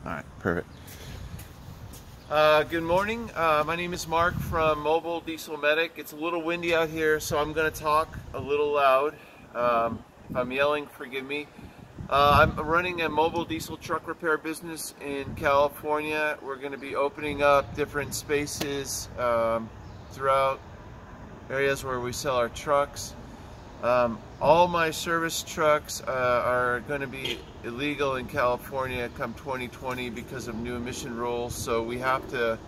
Alright, perfect. Good morning. My name is Mark from Mobile Diesel Medic. It's a little windy out here, so I'm going to talk a little loud. If I'm yelling, forgive me. I'm running a mobile diesel truck repair business in California. We're going to be opening up different spaces throughout areas where we sell our trucks. All my service trucks are going to be illegal in California come 2020 because of new emission rules, so we have to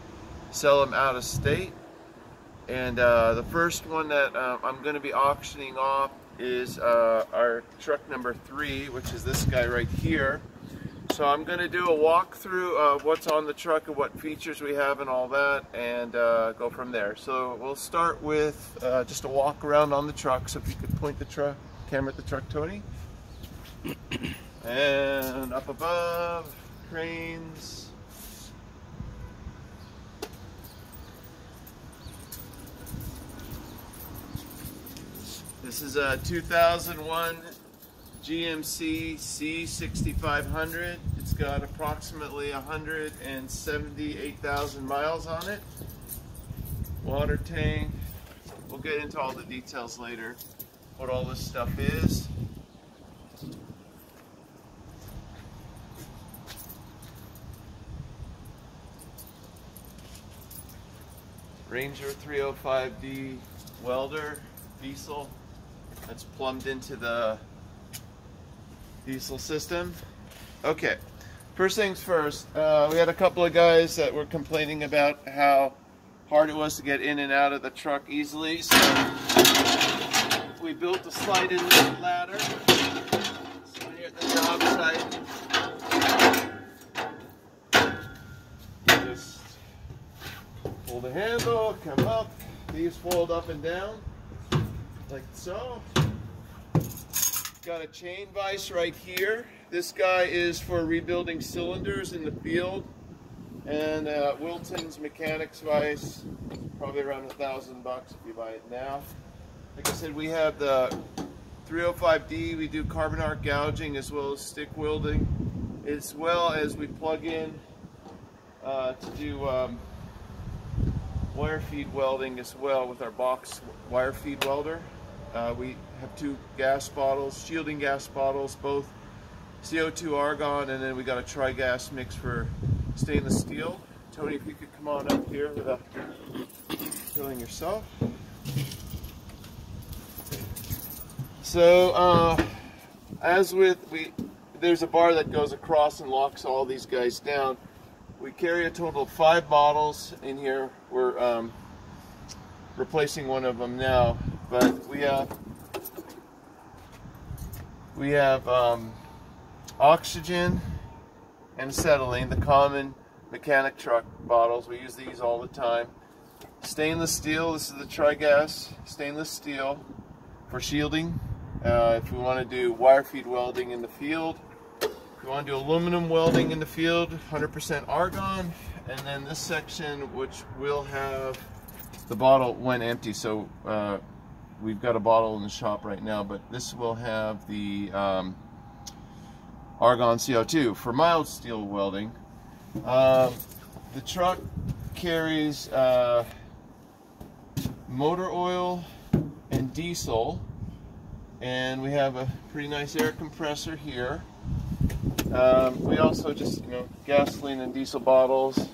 sell them out of state. And the first one that I'm going to be auctioning off is our truck number 3, which is this guy right here. So I'm going to do a walkthrough of what's on the truck and what features we have and all that, and go from there. So we'll start with just a walk around on the truck. So if you could point the camera at the truck, Tony. And up above, cranes. This is a 2001 GMC C6500. It's got approximately 178,000 miles on it. Water tank. We'll get into all the details later, what all this stuff is. Ranger 305D Welder diesel. That's plumbed into the diesel system. Okay, first things first, we had a couple of guys that were complaining about how hard it was to get in and out of the truck easily, so we built a slide-in ladder. So here at the job site, just pull the handle, come up, these fold up and down like so. Got a chain vise right here. This guy is for rebuilding cylinders in the field, and Wilton's mechanics vise, probably around $1,000 if you buy it now. Like I said, we have the 305D. We do carbon arc gouging as well as stick welding, as well as we plug in to do wire feed welding as well with our box wire feed welder. We have 2 gas bottles, shielding gas bottles, both CO2 argon, and then we got a tri-gas mix for stainless steel. Tony, if you could come on up here without killing yourself. So, there's a bar that goes across and locks all these guys down. We carry a total of 5 bottles in here. We're replacing one of them now, but we have oxygen and acetylene, the common mechanic truck bottles. We use these all the time. Stainless steel, this is the tri-gas stainless steel for shielding. If we want to do wire feed welding in the field, if we want to do aluminum welding in the field, 100% argon. And then this section, which will have the bottle when empty, so we've got a bottle in the shop right now, but this will have the argon CO2 for mild steel welding. The truck carries motor oil and diesel, and we have a pretty nice air compressor here. We also just, gasoline and diesel bottles,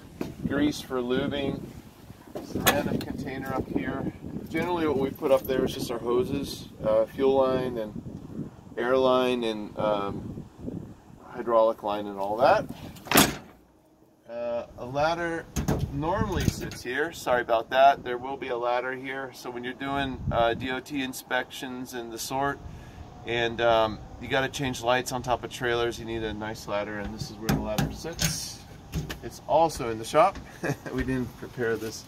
grease for lubing, ceramic container up here. Generally what we put up there is just our hoses, fuel line and air line and hydraulic line and all that. A ladder normally sits here. Sorry about that. There will be a ladder here. So when you're doing DOT inspections and the sort, and you got to change lights on top of trailers, you need a nice ladder, and this is where the ladder sits. It's also in the shop. We didn't prepare this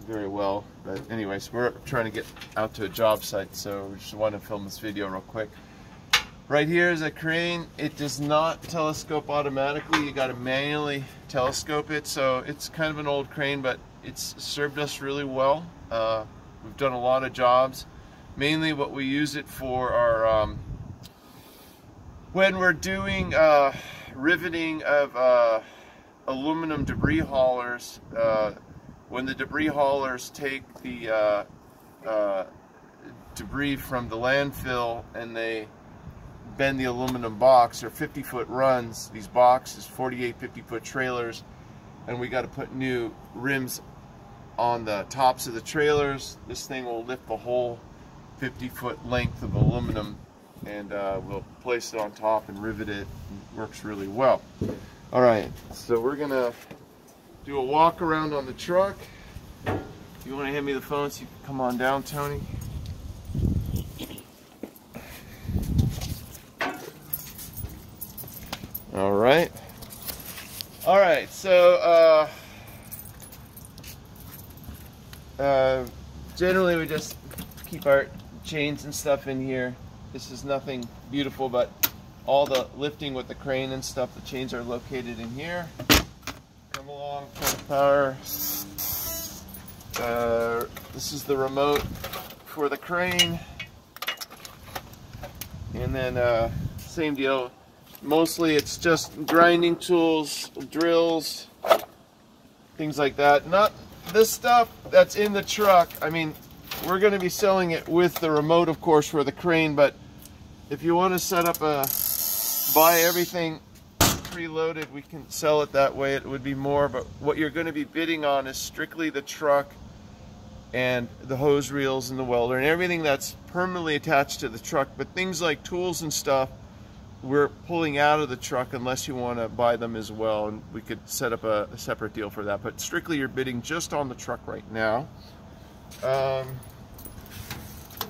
very well, but anyways, we're trying to get out to a job site, so we just want to film this video real quick. Right here is a crane. It does not telescope automatically. You got to manually telescope it, so it's kind of an old crane, but it's served us really well. We've done a lot of jobs. Mainly what we use it for are when we're doing riveting of aluminum debris haulers. When the debris haulers take the debris from the landfill and they bend the aluminum box, or 50-foot runs, these boxes, 48 50-foot trailers, and we got to put new rims on the tops of the trailers. This thing will lift the whole 50-foot length of aluminum, and we'll place it on top and rivet it. It works really well. All right, so we're gonna do a walk around on the truck. If you want to hand me the phone so you can come on down, Tony. All right, so generally we just keep our chains and stuff in here. This is nothing beautiful, but all the lifting with the crane and stuff, the chains are located in here. Come along, turn the power. This is the remote for the crane. And then same deal. Mostly it's just grinding tools, drills, things like that. Not this stuff that's in the truck. I mean, we're going to be selling it with the remote, of course, for the crane, but if you want to set up buy everything preloaded, we can sell it that way. It would be more, but what you're going to be bidding on is strictly the truck and the hose reels and the welder and everything that's permanently attached to the truck. But things like tools and stuff, we're pulling out of the truck unless you want to buy them as well, and we could set up a separate deal for that. But strictly you're bidding just on the truck right now.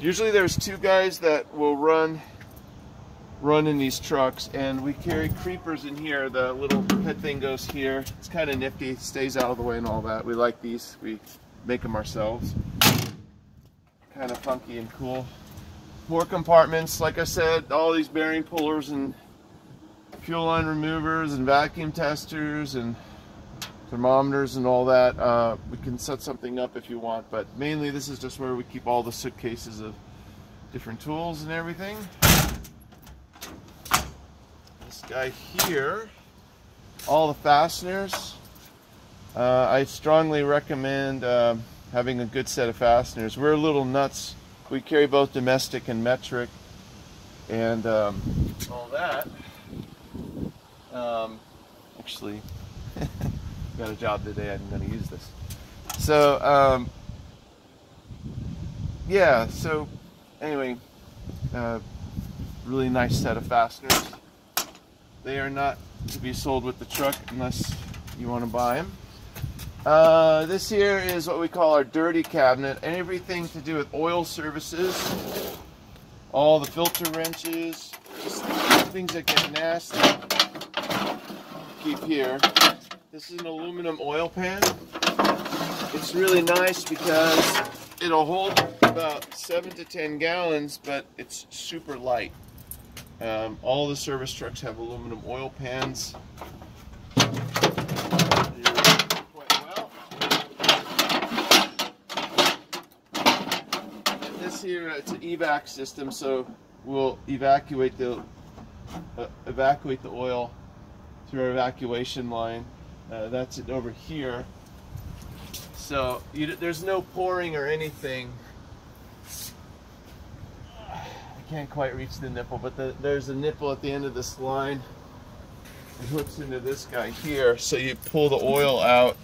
Usually there's two guys that will run in these trucks, and we carry creepers in here. The little head thing goes here. It's kind of nifty, it stays out of the way and all that. We like these, we make them ourselves. Kind of funky and cool. More compartments, like I said, all these bearing pullers and fuel line removers and vacuum testers and thermometers and all that. We can set something up if you want, but mainly this is just where we keep all the suitcases of different tools and everything. This guy here, all the fasteners. I strongly recommend having a good set of fasteners. We're a little nuts. We carry both domestic and metric and all that. Actually, got a job today, I'm going to use this. So, yeah, so anyway, really nice set of fasteners. They are not to be sold with the truck unless you want to buy them. This here is what we call our dirty cabinet. Everything to do with oil services, all the filter wrenches, just things that get nasty. Keep here. This is an aluminum oil pan. It's really nice because it'll hold about 7 to 10 gallons, but it's super light. All the service trucks have aluminum oil pans. Here it's an evac system, so we'll evacuate the oil through our evacuation line. That's it over here. So there's no pouring or anything. I can't quite reach the nipple, but there's a nipple at the end of this line. It hooks into this guy here, so you pull the oil out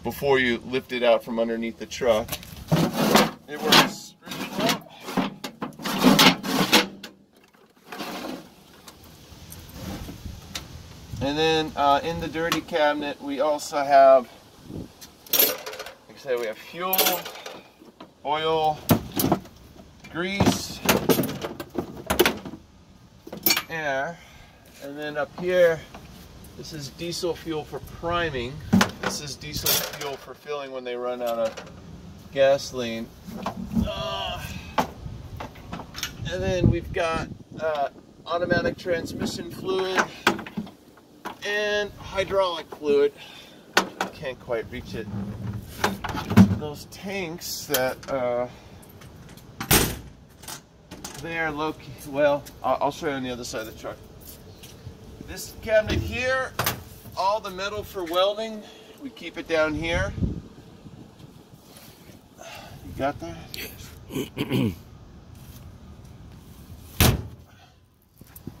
before you lift it out from underneath the truck. It works. And then in the dirty cabinet, we also have, like I said, we have fuel, oil, grease, air, and then up here, this is diesel fuel for priming. This is diesel fuel for filling when they run out of gasoline. And then we've got automatic transmission fluid and hydraulic fluid. Can't quite reach it. Those tanks that they are located, well, I'll show you on the other side of the truck. This cabinet here, all the metal for welding, we keep it down here. You got that?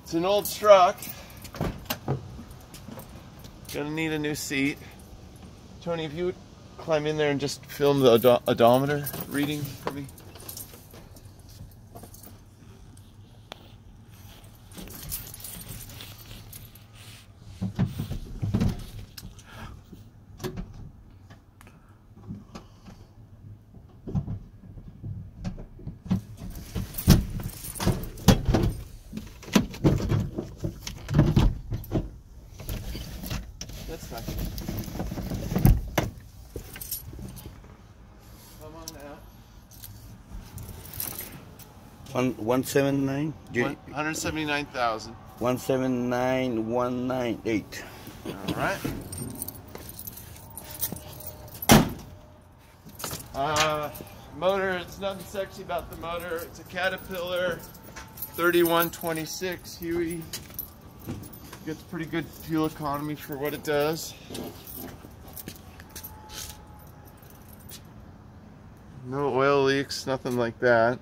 It's an old truck. Gonna need a new seat. Tony, if you would climb in there and just film the odometer reading for me. That's fine. Come on now. 179. 179,000. 179,198. All right. Motor, it's nothing sexy about the motor. It's a Caterpillar 3126 Huey. Gets pretty good fuel economy for what it does. No oil leaks, nothing like that.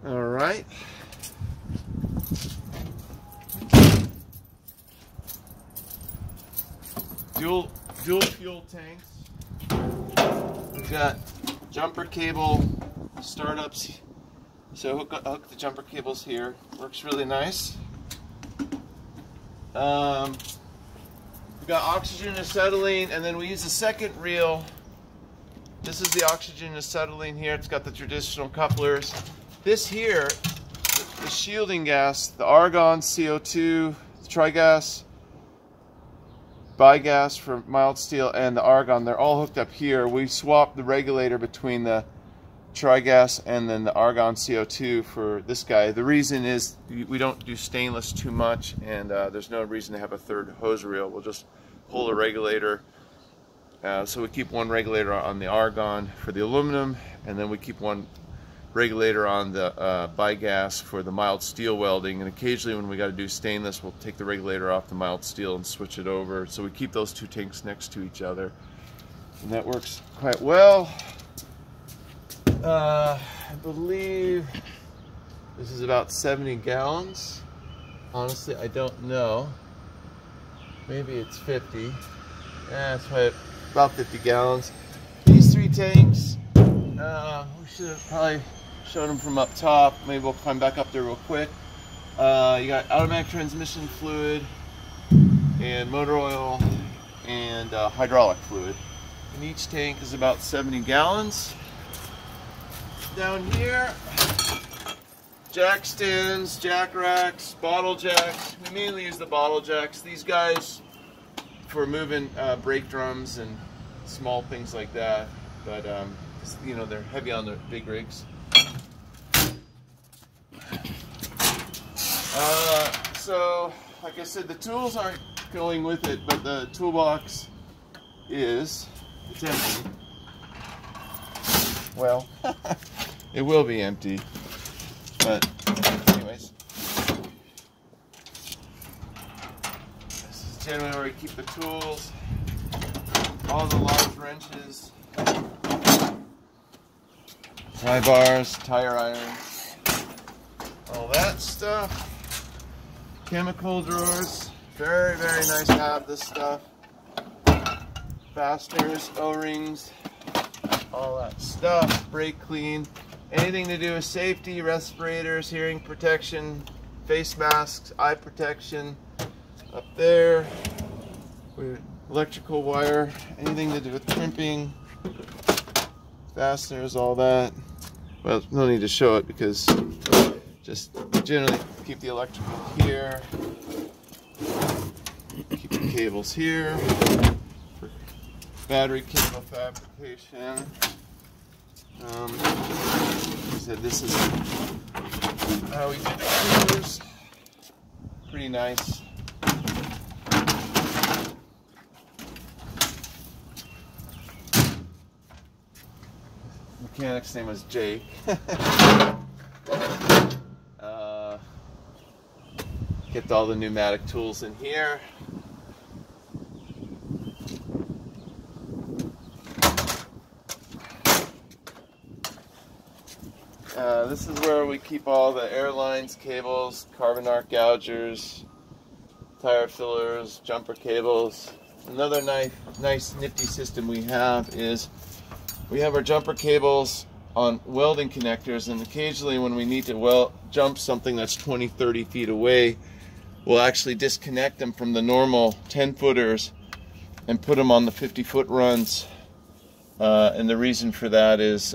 All right. Dual fuel tanks. We've got jumper cable startups. So hook the jumper cables here. Works really nice. We've got oxygen and acetylene, and then we use a second reel. This is the oxygen and acetylene here. It's got the traditional couplers. This here, the shielding gas, the argon, CO2, the trigas, bigas for mild steel, and the argon, they're all hooked up here. We swapped the regulator between the trigas and then the argon CO2 for this guy. The reason is we don't do stainless too much, and there's no reason to have a third hose reel. We'll just pull a regulator. So we keep one regulator on the argon for the aluminum, and then we keep one regulator on the bigas for the mild steel welding. And occasionally when we got to do stainless, we'll take the regulator off the mild steel and switch it over. So we keep those two tanks next to each other, and that works quite well. I believe this is about 70 gallons. Honestly, I don't know. Maybe it's 50. Yeah, it's probably about 50 gallons. These three tanks, we should have probably shown them from up top. Maybe we'll climb back up there real quick. You got automatic transmission fluid and motor oil and hydraulic fluid. And each tank is about 70 gallons. Down here, jack stands, jack racks, bottle jacks. We mainly use the bottle jacks. These guys for moving brake drums and small things like that. But you know, they're heavy on the big rigs. So, like I said, the tools aren't going with it, but the toolbox is. It's empty. Well, it will be empty, but anyways. This is generally where we keep the tools, all the large wrenches, pry bars, tire irons, all that stuff. Chemical drawers, very, very nice to have this stuff. Fasteners, O-rings, all that stuff. Brake clean, anything to do with safety, respirators, hearing protection, face masks, eye protection. Up there, electrical wire, anything to do with crimping, fasteners, all that. Well, no need to show it because just generally keep the electrical here, keep the cables here for battery cable fabrication. Like I said, this is how we do the screws. Pretty nice. Mechanic's name was Jake. Get all the pneumatic tools in here. This is where we keep all the airlines, cables, carbon arc gougers, tire fillers, jumper cables. Another nice nifty system we have is we have our jumper cables on welding connectors, and occasionally when we need to jump something that's 20-30 feet away, we'll actually disconnect them from the normal 10-footers and put them on the 50-foot runs. And the reason for that is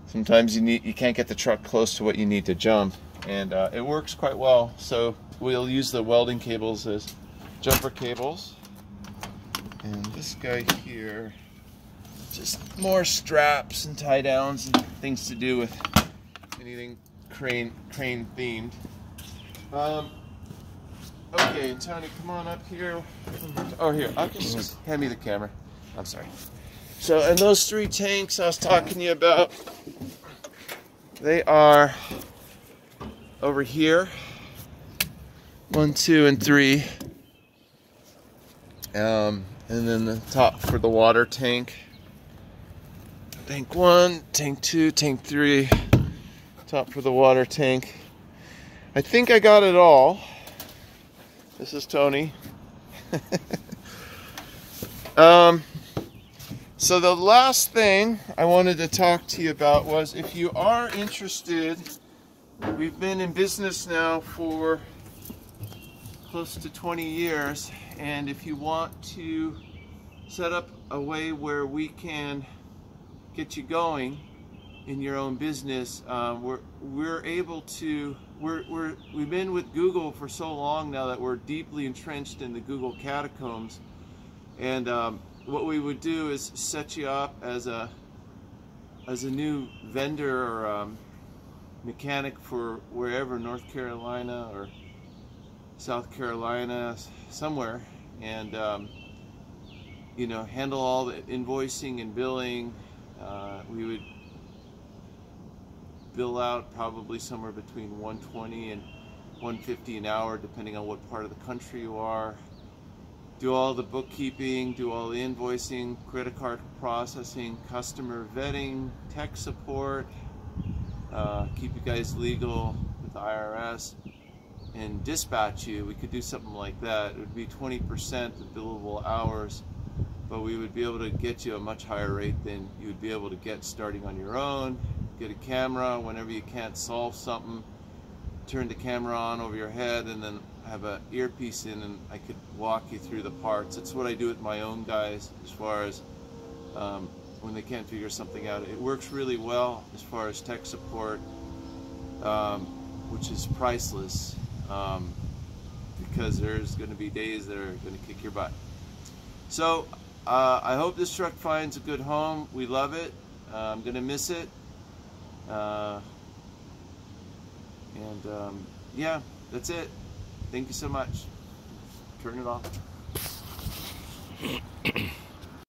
sometimes you can't get the truck close to what you need to jump, and it works quite well. So we'll use the welding cables as jumper cables, and this guy here, just more straps and tie downs and things to do with anything crane themed. Okay, Tony, come on up here. Oh, here, I'll just hand me the camera. I'm sorry. So, and those 3 tanks I was talking to you about, they are over here. 1, 2, and 3. And then the top for the water tank. Tank 1, tank 2, tank 3. Top for the water tank. I think I got it all. This is Tony. So the last thing I wanted to talk to you about was, if you are interested, we've been in business now for close to 20 years, and if you want to set up a way where we can get you going in your own business, we've been with Google for so long now that we're deeply entrenched in the Google catacombs, and what we would do is set you up as a new vendor or mechanic for wherever, North Carolina or South Carolina, somewhere, and you know, handle all the invoicing and billing. We would bill out probably somewhere between $120 and $150 an hour, depending on what part of the country you are. Do all the bookkeeping, do all the invoicing, credit card processing, customer vetting, tech support, keep you guys legal with the IRS, and dispatch you. We could do something like that. It would be 20% of billable hours, but we would be able to get you a much higher rate than you would be able to get starting on your own. Get a camera whenever you can't solve something, turn the camera on over your head, and then have an earpiece in, and I could walk you through the parts. That's what I do with my own guys as far as when they can't figure something out. It works really well as far as tech support, which is priceless, because there's going to be days that are going to kick your butt. So I hope this truck finds a good home. We love it. I'm going to miss it. Yeah, that's it. Thank you so much. Turn it off.